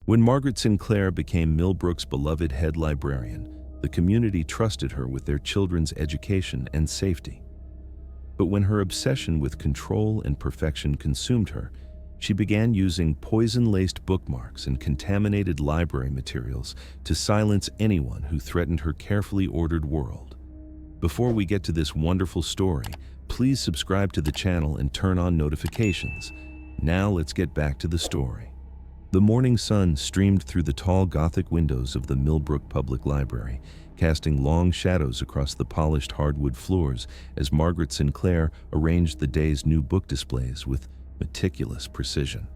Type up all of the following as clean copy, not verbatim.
When Margaret Sinclair became Millbrook's beloved head librarian, the community trusted her with their children's education and safety. But when her obsession with control and perfection consumed her, she began using poison-laced bookmarks and contaminated library materials to silence anyone who threatened her carefully ordered world. Before we get to this wonderful story, please subscribe to the channel and turn on notifications. Now let's get back to the story. The morning sun streamed through the tall Gothic windows of the Millbrook Public Library, casting long shadows across the polished hardwood floors as Margaret Sinclair arranged the day's new book displays with meticulous precision.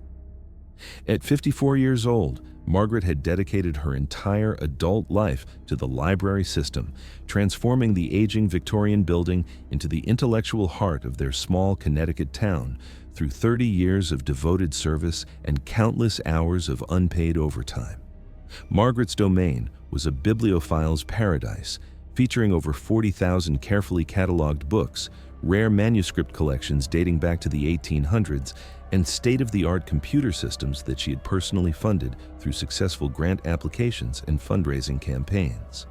At 54 years old, Margaret had dedicated her entire adult life to the library system, transforming the aging Victorian building into the intellectual heart of their small Connecticut town through 30 years of devoted service and countless hours of unpaid overtime. Margaret's domain was a bibliophile's paradise, featuring over 40,000 carefully cataloged books, rare manuscript collections dating back to the 1800s, and state-of-the-art computer systems that she had personally funded through successful grant applications and fundraising campaigns.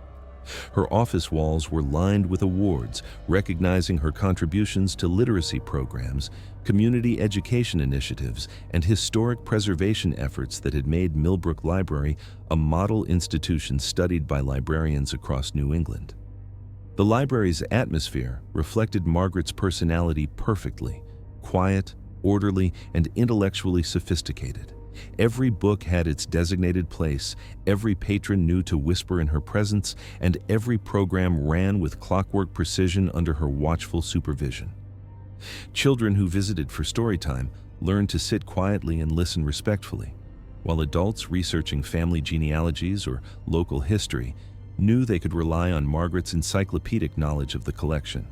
Her office walls were lined with awards recognizing her contributions to literacy programs, community education initiatives, and historic preservation efforts that had made Millbrook Library a model institution studied by librarians across New England. The library's atmosphere reflected Margaret's personality perfectly: quiet, orderly, and intellectually sophisticated. Every book had its designated place, every patron knew to whisper in her presence, and every program ran with clockwork precision under her watchful supervision. Children who visited for story time learned to sit quietly and listen respectfully, while adults researching family genealogies or local history knew they could rely on Margaret's encyclopedic knowledge of the collection.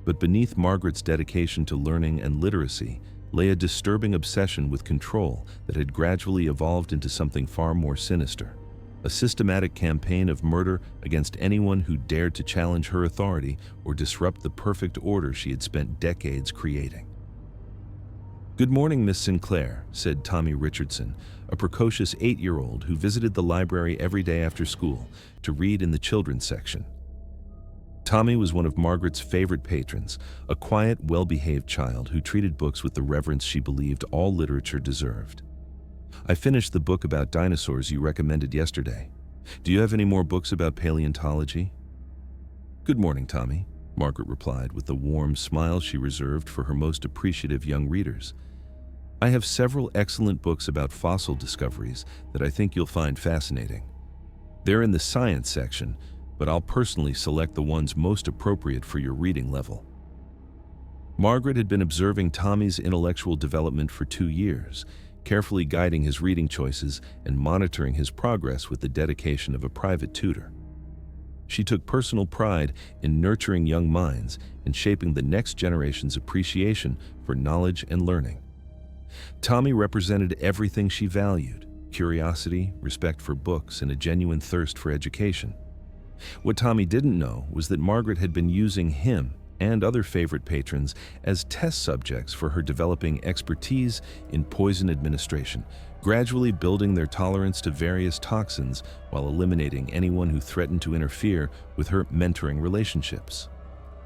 But beneath Margaret's dedication to learning and literacy lay a disturbing obsession with control that had gradually evolved into something far more sinister: a systematic campaign of murder against anyone who dared to challenge her authority or disrupt the perfect order she had spent decades creating. "Good morning, Miss Sinclair," said Tommy Richardson, a precocious 8-year-old who visited the library every day after school to read in the children's section. Tommy was one of Margaret's favorite patrons, a quiet, well-behaved child who treated books with the reverence she believed all literature deserved. "I finished the book about dinosaurs you recommended yesterday. Do you have any more books about paleontology?" "Good morning, Tommy," Margaret replied with the warm smile she reserved for her most appreciative young readers. "I have several excellent books about fossil discoveries that I think you'll find fascinating. They're in the science section, but I'll personally select the ones most appropriate for your reading level." Margaret had been observing Tommy's intellectual development for 2 years, carefully guiding his reading choices and monitoring his progress with the dedication of a private tutor. She took personal pride in nurturing young minds and shaping the next generation's appreciation for knowledge and learning. Tommy represented everything she valued: curiosity, respect for books, and a genuine thirst for education. What Tommy didn't know was that Margaret had been using him and other favorite patrons as test subjects for her developing expertise in poison administration, gradually building their tolerance to various toxins while eliminating anyone who threatened to interfere with her mentoring relationships.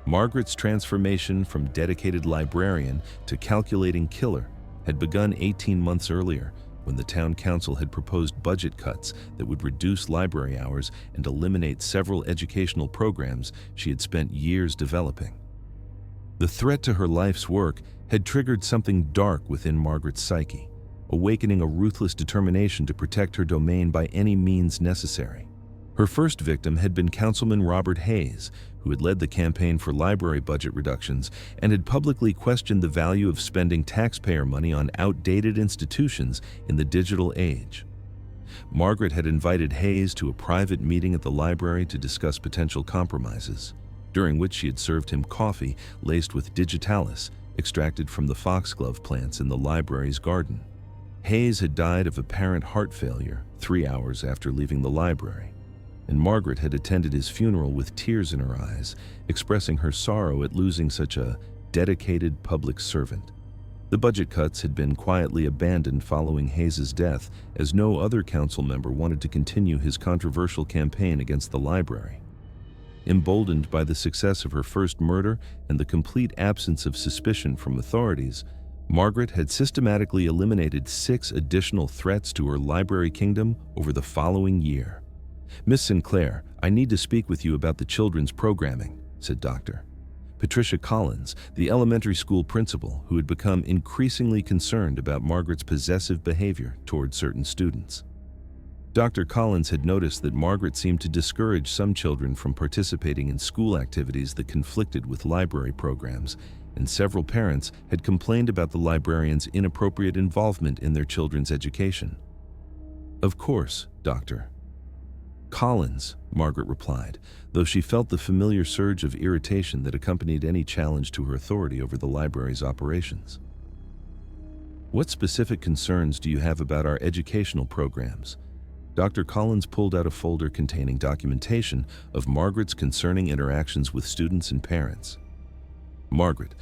Margaret's transformation from dedicated librarian to calculating killer had begun 18 months earlier, when the town council had proposed budget cuts that would reduce library hours and eliminate several educational programs she had spent years developing. The threat to her life's work had triggered something dark within Margaret's psyche, awakening a ruthless determination to protect her domain by any means necessary. Her first victim had been Councilman Robert Hayes, who had led the campaign for library budget reductions and had publicly questioned the value of spending taxpayer money on outdated institutions in the digital age. Margaret had invited Hayes to a private meeting at the library to discuss potential compromises, during which she had served him coffee laced with digitalis, extracted from the foxglove plants in the library's garden. Hayes had died of apparent heart failure 3 hours after leaving the library, and Margaret had attended his funeral with tears in her eyes, expressing her sorrow at losing such a dedicated public servant. The budget cuts had been quietly abandoned following Hayes's death, as no other council member wanted to continue his controversial campaign against the library. Emboldened by the success of her first murder and the complete absence of suspicion from authorities, Margaret had systematically eliminated 6 additional threats to her library kingdom over the following year. "Miss Sinclair, I need to speak with you about the children's programming," said Dr. Patricia Collins, the elementary school principal, who had become increasingly concerned about Margaret's possessive behavior toward certain students. Dr. Collins had noticed that Margaret seemed to discourage some children from participating in school activities that conflicted with library programs, and several parents had complained about the librarian's inappropriate involvement in their children's education. "Of course, Dr. Collins," Margaret replied, though she felt the familiar surge of irritation that accompanied any challenge to her authority over the library's operations. "What specific concerns do you have about our educational programs?" Dr. Collins pulled out a folder containing documentation of Margaret's concerning interactions with students and parents. "Margaret,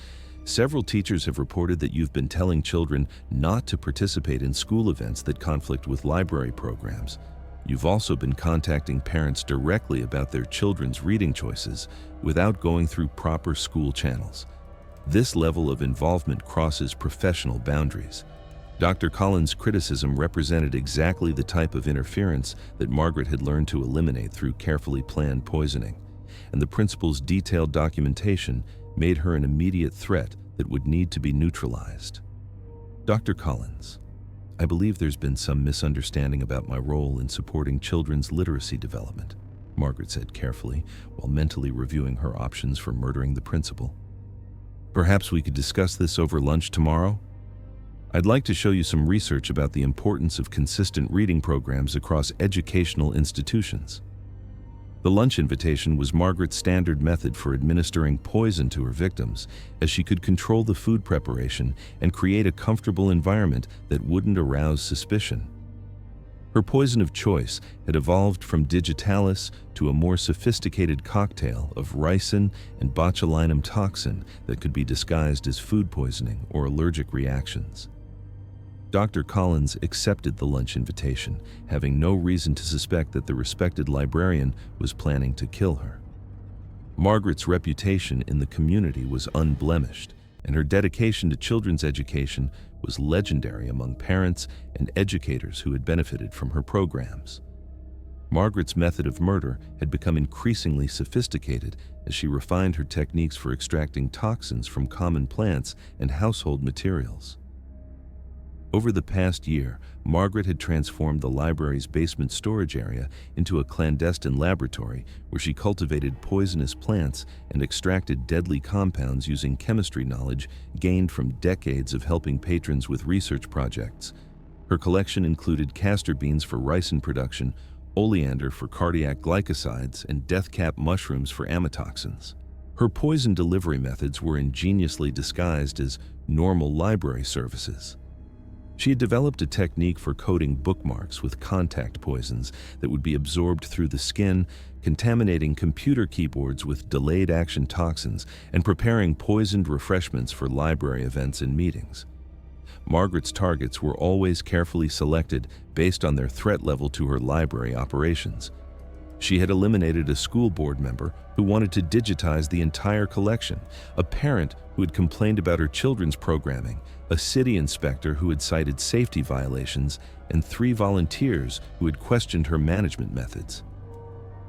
several teachers have reported that you've been telling children not to participate in school events that conflict with library programs. You've also been contacting parents directly about their children's reading choices without going through proper school channels. This level of involvement crosses professional boundaries." Dr. Collins' criticism represented exactly the type of interference that Margaret had learned to eliminate through carefully planned poisoning, and the principal's detailed documentation made her an immediate threat that would need to be neutralized. "Dr. Collins, I believe there's been some misunderstanding about my role in supporting children's literacy development," Margaret said carefully, while mentally reviewing her options for murdering the principal. "Perhaps we could discuss this over lunch tomorrow? I'd like to show you some research about the importance of consistent reading programs across educational institutions." The lunch invitation was Margaret's standard method for administering poison to her victims, as she could control the food preparation and create a comfortable environment that wouldn't arouse suspicion. Her poison of choice had evolved from digitalis to a more sophisticated cocktail of ricin and botulinum toxin that could be disguised as food poisoning or allergic reactions. Dr. Collins accepted the lunch invitation, having no reason to suspect that the respected librarian was planning to kill her. Margaret's reputation in the community was unblemished, and her dedication to children's education was legendary among parents and educators who had benefited from her programs. Margaret's method of murder had become increasingly sophisticated as she refined her techniques for extracting toxins from common plants and household materials. Over the past year, Margaret had transformed the library's basement storage area into a clandestine laboratory where she cultivated poisonous plants and extracted deadly compounds using chemistry knowledge gained from decades of helping patrons with research projects. Her collection included castor beans for ricin production, oleander for cardiac glycosides, and deathcap mushrooms for amatoxins. Her poison delivery methods were ingeniously disguised as normal library services. She had developed a technique for coating bookmarks with contact poisons that would be absorbed through the skin, contaminating computer keyboards with delayed action toxins, and preparing poisoned refreshments for library events and meetings. Margaret's targets were always carefully selected based on their threat level to her library operations. She had eliminated a school board member who wanted to digitize the entire collection, a parent who had complained about her children's programming, a city inspector who had cited safety violations, and 3 volunteers who had questioned her management methods.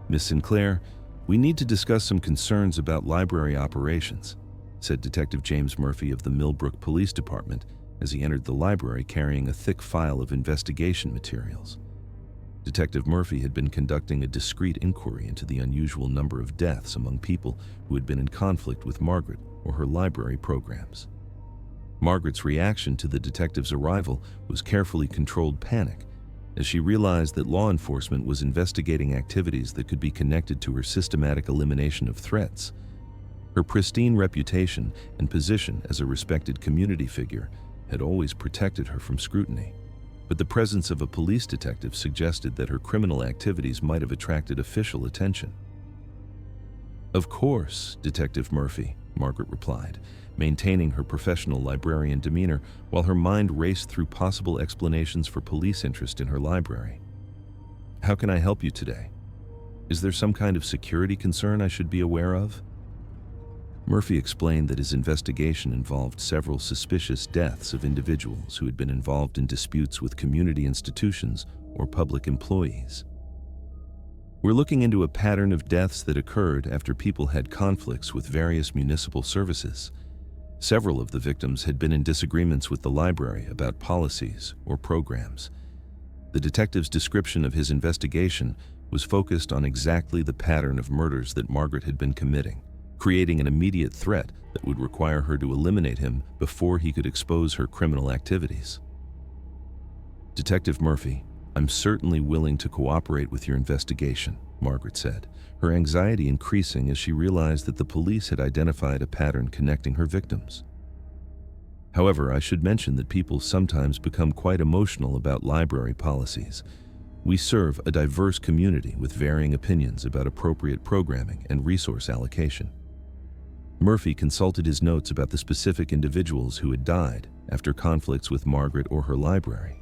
"Miss Sinclair, we need to discuss some concerns about library operations," said Detective James Murphy of the Millbrook Police Department as he entered the library carrying a thick file of investigation materials. Detective Murphy had been conducting a discreet inquiry into the unusual number of deaths among people who had been in conflict with Margaret or her library programs. Margaret's reaction to the detective's arrival was carefully controlled panic, as she realized that law enforcement was investigating activities that could be connected to her systematic elimination of threats. Her pristine reputation and position as a respected community figure had always protected her from scrutiny, but the presence of a police detective suggested that her criminal activities might have attracted official attention. "Of course, Detective Murphy," Margaret replied, maintaining her professional librarian demeanor while her mind raced through possible explanations for police interest in her library. "How can I help you today? Is there some kind of security concern I should be aware of?" Murphy explained that his investigation involved several suspicious deaths of individuals who had been involved in disputes with community institutions or public employees. "We're looking into a pattern of deaths that occurred after people had conflicts with various municipal services. Several of the victims had been in disagreements with the library about policies or programs. The detective's description of his investigation was focused on exactly the pattern of murders that Margaret had been committing, creating an immediate threat that would require her to eliminate him before he could expose her criminal activities." "Detective Murphy, I'm certainly willing to cooperate with your investigation," Margaret said, her anxiety increasing as she realized that the police had identified a pattern connecting her victims. "However, I should mention that people sometimes become quite emotional about library policies. We serve a diverse community with varying opinions about appropriate programming and resource allocation." Murphy consulted his notes about the specific individuals who had died after conflicts with Margaret or her library.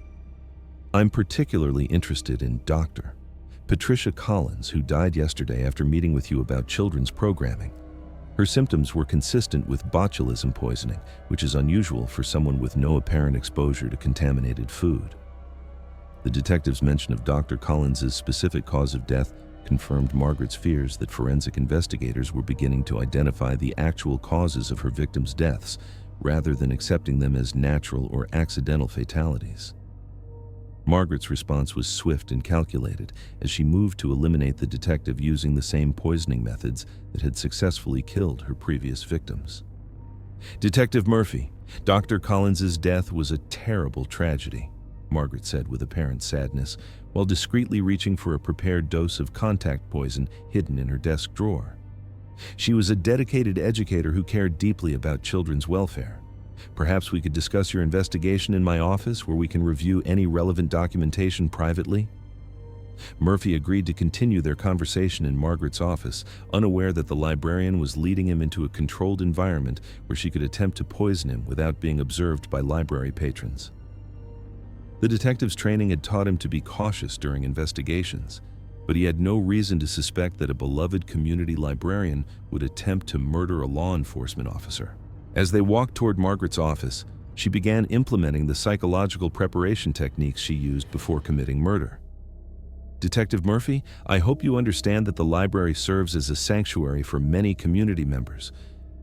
"I'm particularly interested in Dr. Patricia Collins, who died yesterday after meeting with you about children's programming. Her symptoms were consistent with botulism poisoning, which is unusual for someone with no apparent exposure to contaminated food." The detective's mention of Dr. Collins's specific cause of death confirmed Margaret's fears that forensic investigators were beginning to identify the actual causes of her victims' deaths, rather than accepting them as natural or accidental fatalities. Margaret's response was swift and calculated as she moved to eliminate the detective using the same poisoning methods that had successfully killed her previous victims. "Detective Murphy, Dr. Collins's death was a terrible tragedy," Margaret said with apparent sadness, while discreetly reaching for a prepared dose of contact poison hidden in her desk drawer. "She was a dedicated educator who cared deeply about children's welfare. Perhaps we could discuss your investigation in my office where we can review any relevant documentation privately?" Murphy agreed to continue their conversation in Margaret's office, unaware that the librarian was leading him into a controlled environment where she could attempt to poison him without being observed by library patrons. The detective's training had taught him to be cautious during investigations, but he had no reason to suspect that a beloved community librarian would attempt to murder a law enforcement officer. As they walked toward Margaret's office, she began implementing the psychological preparation techniques she used before committing murder. "Detective Murphy, I hope you understand that the library serves as a sanctuary for many community members.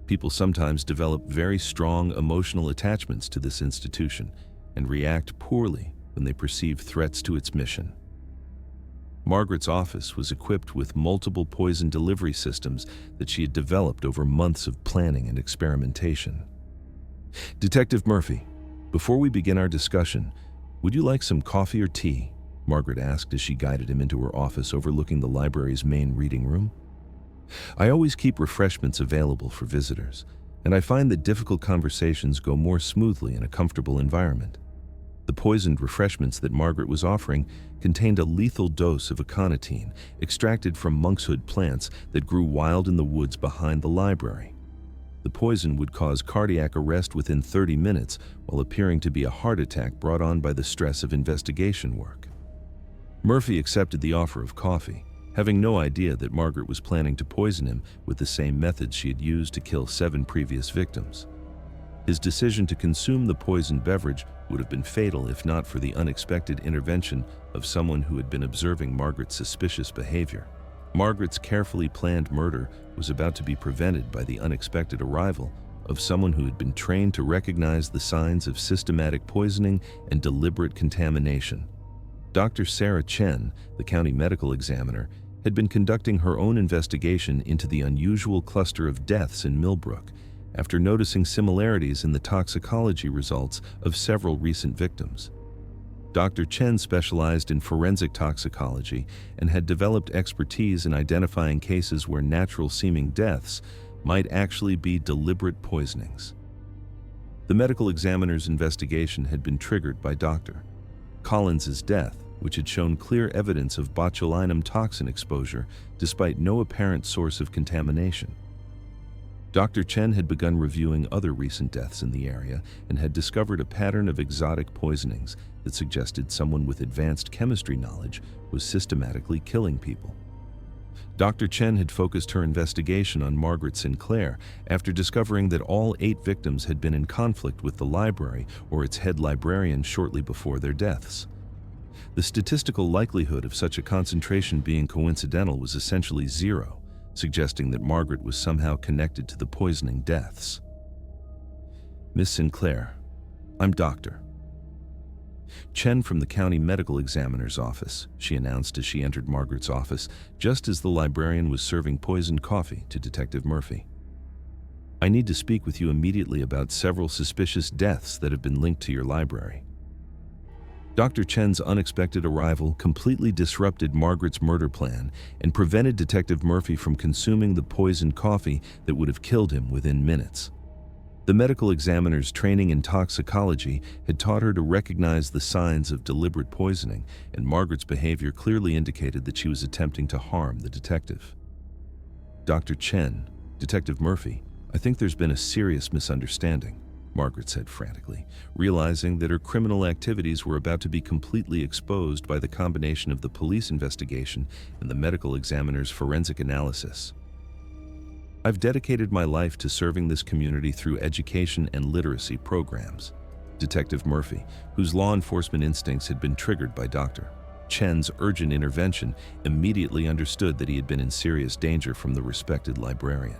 People sometimes develop very strong emotional attachments to this institution and react poorly when they perceive threats to its mission." Margaret's office was equipped with multiple poison delivery systems that she had developed over months of planning and experimentation. "Detective Murphy, before we begin our discussion, would you like some coffee or tea?" Margaret asked as she guided him into her office overlooking the library's main reading room. "I always keep refreshments available for visitors, and I find that difficult conversations go more smoothly in a comfortable environment." The poisoned refreshments that Margaret was offering contained a lethal dose of aconitine extracted from monkshood plants that grew wild in the woods behind the library. The poison would cause cardiac arrest within 30 minutes while appearing to be a heart attack brought on by the stress of investigation work. Murphy accepted the offer of coffee, having no idea that Margaret was planning to poison him with the same methods she had used to kill 7 previous victims. His decision to consume the poisoned beverage would have been fatal if not for the unexpected intervention of someone who had been observing Margaret's suspicious behavior. Margaret's carefully planned murder was about to be prevented by the unexpected arrival of someone who had been trained to recognize the signs of systematic poisoning and deliberate contamination. Dr. Sarah Chen, the county medical examiner, had been conducting her own investigation into the unusual cluster of deaths in Millbrook after noticing similarities in the toxicology results of several recent victims. Dr. Chen specialized in forensic toxicology and had developed expertise in identifying cases where natural-seeming deaths might actually be deliberate poisonings. The medical examiner's investigation had been triggered by Dr. Collins's death, which had shown clear evidence of botulinum toxin exposure despite no apparent source of contamination. Dr. Chen had begun reviewing other recent deaths in the area and had discovered a pattern of exotic poisonings that suggested someone with advanced chemistry knowledge was systematically killing people. Dr. Chen had focused her investigation on Margaret Sinclair after discovering that all 8 victims had been in conflict with the library or its head librarian shortly before their deaths. The statistical likelihood of such a concentration being coincidental was essentially zero, suggesting that Margaret was somehow connected to the poisoning deaths. "Miss Sinclair, I'm Dr. Chen from the county medical examiner's office," she announced as she entered Margaret's office, just as the librarian was serving poisoned coffee to Detective Murphy. "I need to speak with you immediately about several suspicious deaths that have been linked to your library." Dr. Chen's unexpected arrival completely disrupted Margaret's murder plan and prevented Detective Murphy from consuming the poisoned coffee that would have killed him within minutes. The medical examiner's training in toxicology had taught her to recognize the signs of deliberate poisoning, and Margaret's behavior clearly indicated that she was attempting to harm the detective. "Dr. Chen, Detective Murphy, I think there's been a serious misunderstanding," Margaret said frantically, realizing that her criminal activities were about to be completely exposed by the combination of the police investigation and the medical examiner's forensic analysis. "I've dedicated my life to serving this community through education and literacy programs." Detective Murphy, whose law enforcement instincts had been triggered by Dr. Chen's urgent intervention, immediately understood that he had been in serious danger from the respected librarian.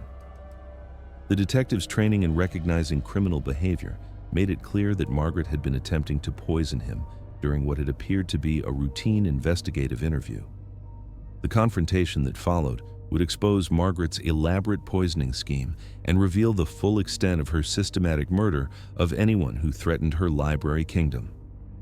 The detective's training in recognizing criminal behavior made it clear that Margaret had been attempting to poison him during what had appeared to be a routine investigative interview. The confrontation that followed would expose Margaret's elaborate poisoning scheme and reveal the full extent of her systematic murder of anyone who threatened her library kingdom.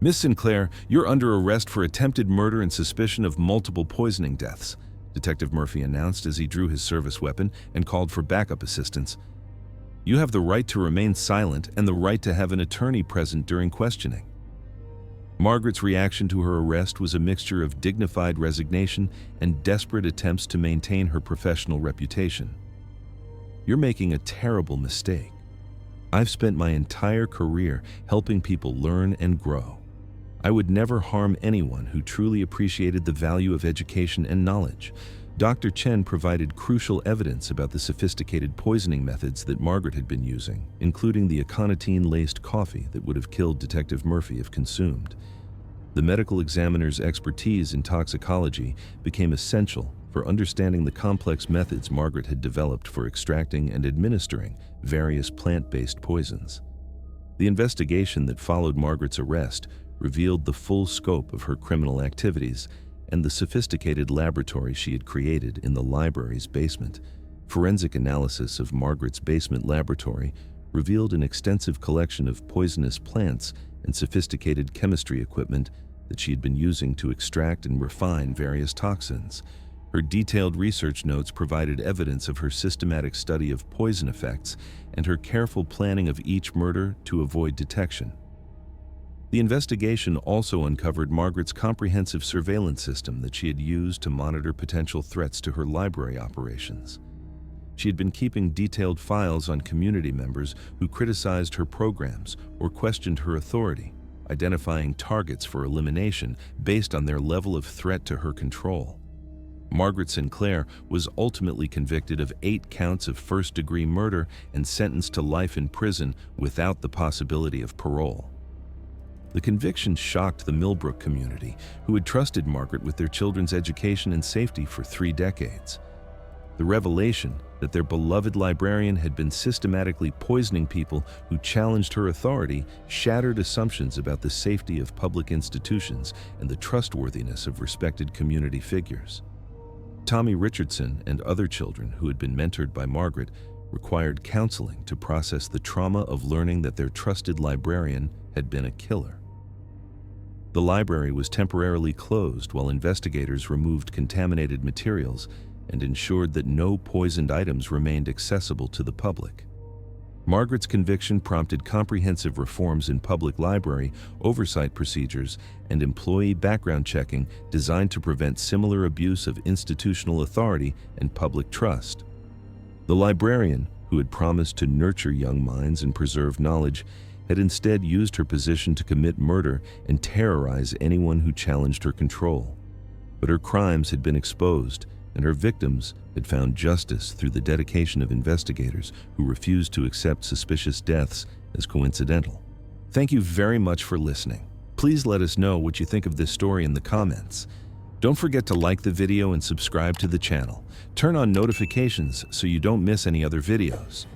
"Miss Sinclair, you're under arrest for attempted murder and suspicion of multiple poisoning deaths," Detective Murphy announced as he drew his service weapon and called for backup assistance. "You have the right to remain silent and the right to have an attorney present during questioning." Margaret's reaction to her arrest was a mixture of dignified resignation and desperate attempts to maintain her professional reputation. "You're making a terrible mistake. I've spent my entire career helping people learn and grow. I would never harm anyone who truly appreciated the value of education and knowledge." Dr. Chen provided crucial evidence about the sophisticated poisoning methods that Margaret had been using, including the aconitine-laced coffee that would have killed Detective Murphy if consumed. The medical examiner's expertise in toxicology became essential for understanding the complex methods Margaret had developed for extracting and administering various plant-based poisons. The investigation that followed Margaret's arrest revealed the full scope of her criminal activities and the sophisticated laboratory she had created in the library's basement. Forensic analysis of Margaret's basement laboratory revealed an extensive collection of poisonous plants and sophisticated chemistry equipment that she had been using to extract and refine various toxins. Her detailed research notes provided evidence of her systematic study of poison effects and her careful planning of each murder to avoid detection. The investigation also uncovered Margaret's comprehensive surveillance system that she had used to monitor potential threats to her library operations. She had been keeping detailed files on community members who criticized her programs or questioned her authority, identifying targets for elimination based on their level of threat to her control. Margaret Sinclair was ultimately convicted of 8 counts of first-degree murder and sentenced to life in prison without the possibility of parole. The conviction shocked the Millbrook community, who had trusted Margaret with their children's education and safety for 3 decades. The revelation that their beloved librarian had been systematically poisoning people who challenged her authority shattered assumptions about the safety of public institutions and the trustworthiness of respected community figures. Tommy Richardson and other children who had been mentored by Margaret required counseling to process the trauma of learning that their trusted librarian had been a killer. The library was temporarily closed while investigators removed contaminated materials and ensured that no poisoned items remained accessible to the public. Margaret's conviction prompted comprehensive reforms in public library oversight procedures and employee background checking designed to prevent similar abuse of institutional authority and public trust. The librarian, who had promised to nurture young minds and preserve knowledge, had instead used her position to commit murder and terrorize anyone who challenged her control. But her crimes had been exposed, and her victims had found justice through the dedication of investigators who refused to accept suspicious deaths as coincidental. Thank you very much for listening. Please let us know what you think of this story in the comments. Don't forget to like the video and subscribe to the channel. Turn on notifications so you don't miss any other videos.